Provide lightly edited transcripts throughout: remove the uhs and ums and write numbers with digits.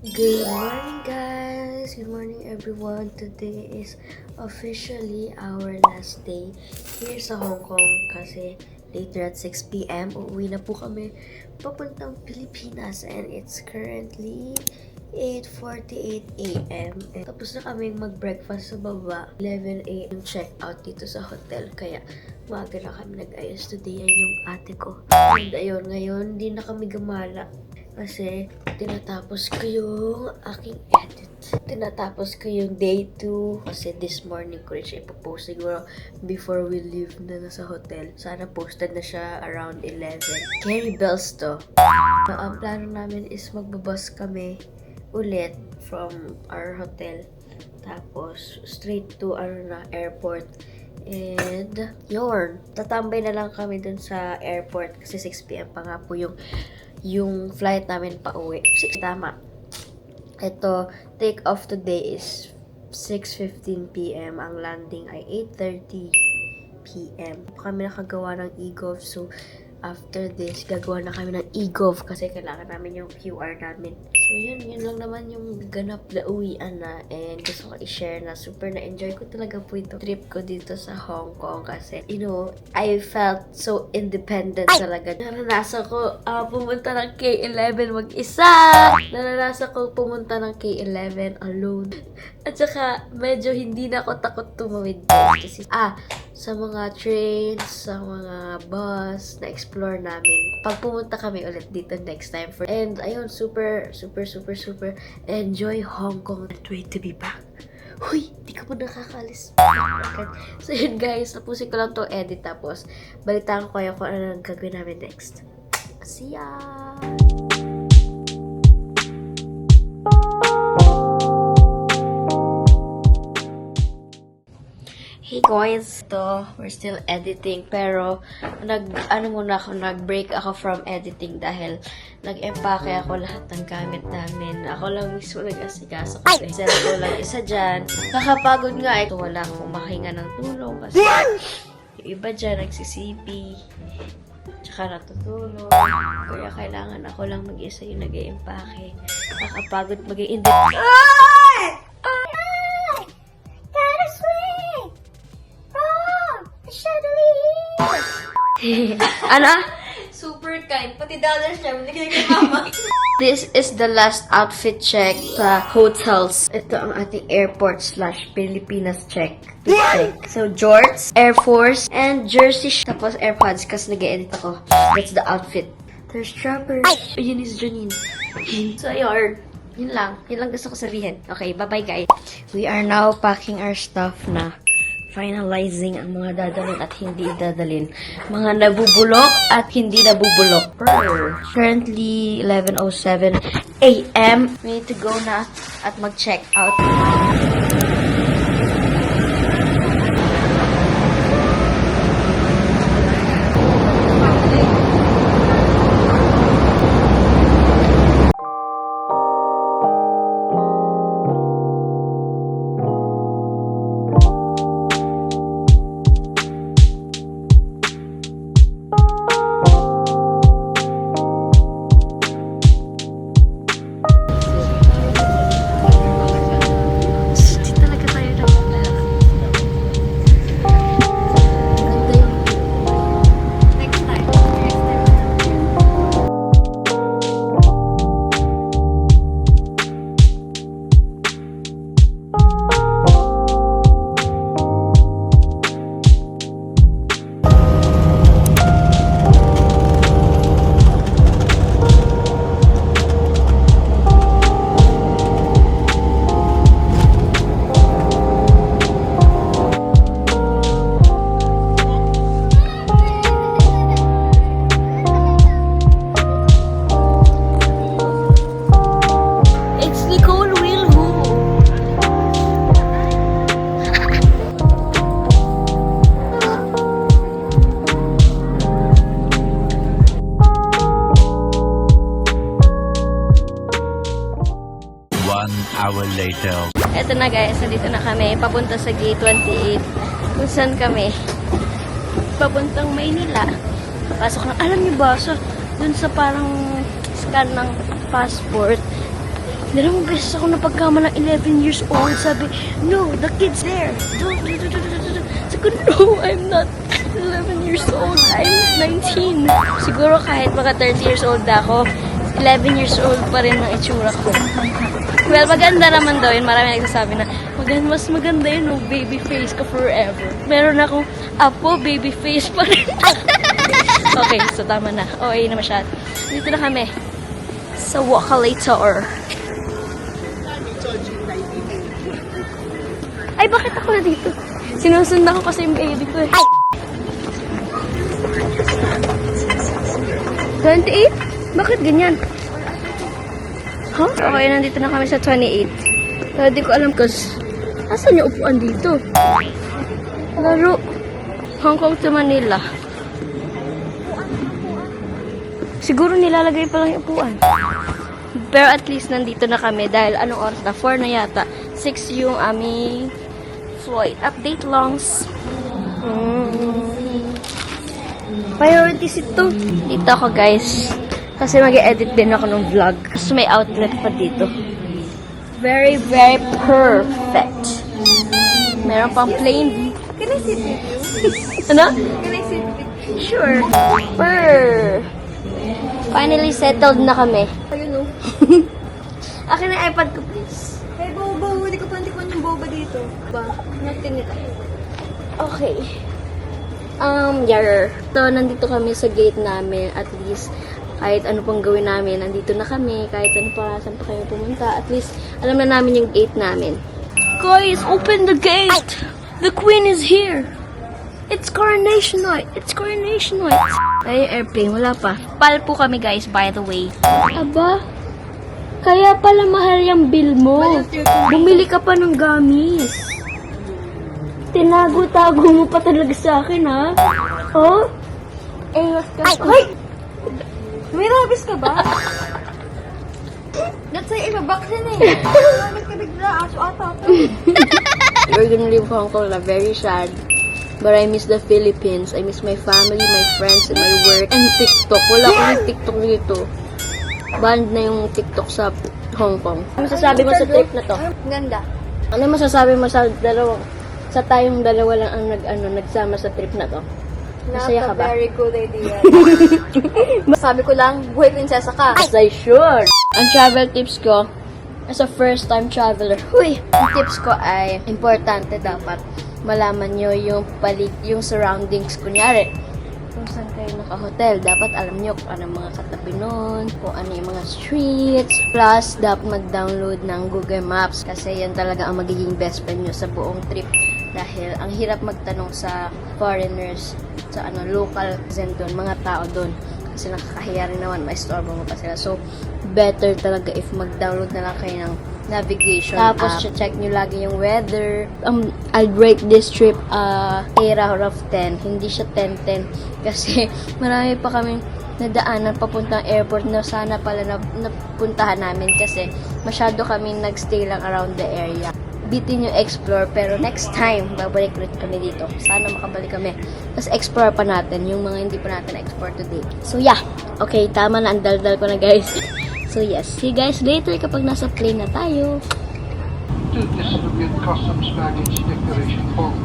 Good morning guys! Good morning everyone! Today is officially our last day here sa Hong Kong kasi later at 6 p.m. uuwi na po kami papuntang Pilipinas and it's currently 8:48 a.m. And tapos na kami mag-breakfast sa baba. 11 a.m. check out dito sa hotel kaya umaga na kami nag-ayos today. Yan yung ate ko. And ayun, ngayon hindi na kami gamala. Kasi tinatapos ko yung aking edit. Tinatapos ko yung day 2. Kasi this morning ko rin siya ipopost siguro before we leave na sa hotel. Sana posted na siya around 11. Carry bells to. Ang plano namin is magbabus kami ulit from our hotel. Tapos straight to airport. And yun, tatambay na lang kami dun sa airport kasi 6 p.m. pa nga po yung flight namin pa uwi. Tama. Ito, take off today is 6:15 p.m. Ang landing ay 8:30 p.m. Kami nakagawa ng e-gov. So, after this, gagawa na kami ng e-gov kasi kailangan namin yung QR namin. So, yun lang naman yung ganap na uwian na. And gusto ko i-share na super na-enjoy ko talaga po ito trip ko dito sa Hong Kong kasi, I felt so independent talaga. Naranasan ko pumunta ng K11 mag-isa. Naranasan ko pumunta ng K11 alone. At saka, medyo hindi na ako takot tumawid kasi, sa mga trains, sa mga bus, na-explore namin. Pag pumunta kami ulit dito next time. And ayun, super enjoy Hong Kong. Can't wait to be back. Huy, di ka po nakakalis. So yun guys, tapusin ko lang to edit tapos balitaan ko kayo kung ano ang gagawin namin next. See ya! Hey guys, we're still editing pero nag-break ako from editing dahil nag-empake ako lahat ng gamit namin. Ako lang mismo nag-asikaso kasi isa ko lang isa dyan. Nakapagod nga ito, wala akong makahinga ng tulong kasi yung iba dyan nagsisipi tsaka natutulog. Kaya kailangan ako lang mag-isa yung nag-empake. Nakapagod mag-i-edit. Ano? Super kind. Pati dollars siya. Binigay kay mama. This is the last outfit check sa hotels. Ito ang ating airport/Pilipinas check. So, jorts, Air Force, and jersey. Tapos AirPods kasi nag-edit ako. That's the outfit. There's Trapper. Yun is Janine. So, yun lang. Yun lang gusto ko sabihin. Okay, bye-bye guys. We are now packing our stuff na. Finalizing ang mga dadalhin at hindi dadalhin. Mga nabubulok at hindi nabubulok. Currently, 11:07 a.m. We need to go na at mag-check out. hour later. Eto na guys, nandito na kami. Papunta sa gate 28. Kung saan kami? Papuntang Maynila. Pasok na. Alam niyo ba, so, dun sa parang scan ng passport, Dalawang beses ako napagkama ng 11 years old. Sabi, no, the kid's there. Sabi ko, no, I'm not 11 years old. I'm 19. Siguro kahit mga 30 years old na ako, 11 years old pa rin ang itsura ko. Well, maganda naman daw yun. Marami nagsasabi na, mas maganda yun, no, baby face ka forever. Meron akong apo, baby face pa rin. Okay, so tama na. Okay na masyad. Dito na kami. Sa Wakalator. Ay, bakit ako na dito? Sinusundan ko kasi yung baby ko eh. 28? Bakit ganyan? Huh? Okay, nandito na kami sa 28. Pero di ko alam kasi asan yung upuan dito? Laro. Hong Kong to Manila. Siguro nilalagay pa lang yung upuan. Pero at least nandito na kami dahil anong oras na? 4 na yata. 6 yung aming flight. Update longs. Priorities ito. Dito ako guys. Kasi mag-edit din ako ng vlog. Tapos may outlet pa dito. Very, very perfect. Meron pang plain. Can I sit with you? Ano? Can I sit with you? Sure. Finally settled na kami. Ayun o. Akin na iPad ko please. Hey, boba. Hindi ko pa yung boba dito. Ba? Natin nito. Okay. Yarer. So, nandito kami sa gate namin. At least, kahit ano pang gawin namin, nandito na kami. Kahit ano pa, saan pa kayo pumunta. At least, alam na namin yung gate namin. Guys, open the gate! The queen is here! It's coronation night! It's coronation night! Ay, airplane. Wala pa. Pal po kami, guys, by the way. Aba, kaya pala mahal yung bill mo. Bumili ka pa ng gamis. Tinago-tago mo pa talaga sa akin, ha? Oh? Ingat ka. Ay! May rabies ka ba? That's why ibabaksin eh. Rabies ka bigla. Aso ata. We're gonna leave Hong Kong na very sad. But I miss the Philippines. I miss my family, my friends, and my work. And TikTok. Wala akong TikTok dito. Banned na yung TikTok sa Hong Kong. Ano masasabi mo sa trip na to? Ganda. Ano masasabi mo sa tayong dalawa lang ang nagsama sa trip na to? Masaya ka ba? Very good idea. Sabi ko lang, buhay prinsesa ka. As I should. Ang travel tips ko, as a first-time traveler, ang tips ko ay importante dapat malaman nyo yung yung surroundings. Kunyari, kung saan kayo naka-hotel, dapat alam nyo kung ano mga katabi nun, kung ano yung mga streets. Plus, dapat mag-download ng Google Maps kasi yan talaga ang magiging best friend nyo sa buong trip. Dahil ang hirap magtanong sa foreigners, sa local zen doon, mga tao doon. Kasi nakakahiya rin naman, maistorbo mo pa sila. So, better talaga if mag-download na lang kayo ng navigation Tapos, check nyo lagi yung weather. I'll rate this trip 8 out of 10. Hindi siya 10-10. Kasi, marami pa kaming nadaanan papuntang airport na sana pala napuntahan namin. Kasi, masyado kami nagstay lang around the area. Bitin yung explore, pero next time, babalik ulit kami dito. Sana makabalik kami. Tapos explore pa natin yung mga hindi pa natin explore today. So yeah, okay, tama na, ang daldal ko na guys. So yes, see you guys later kapag nasa plane na tayo. To distribute customs baggage declaration form.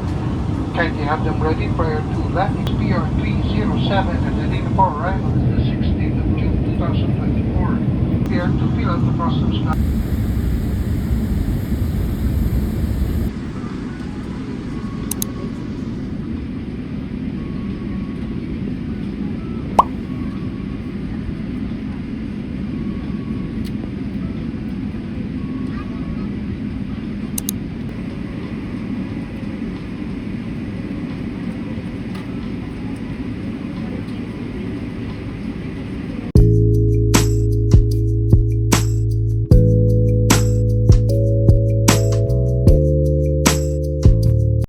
Kindly have them ready prior to landing. PR 307 and the date of our arrival is the 16th of June 2024. Here to fill out the customs baggage.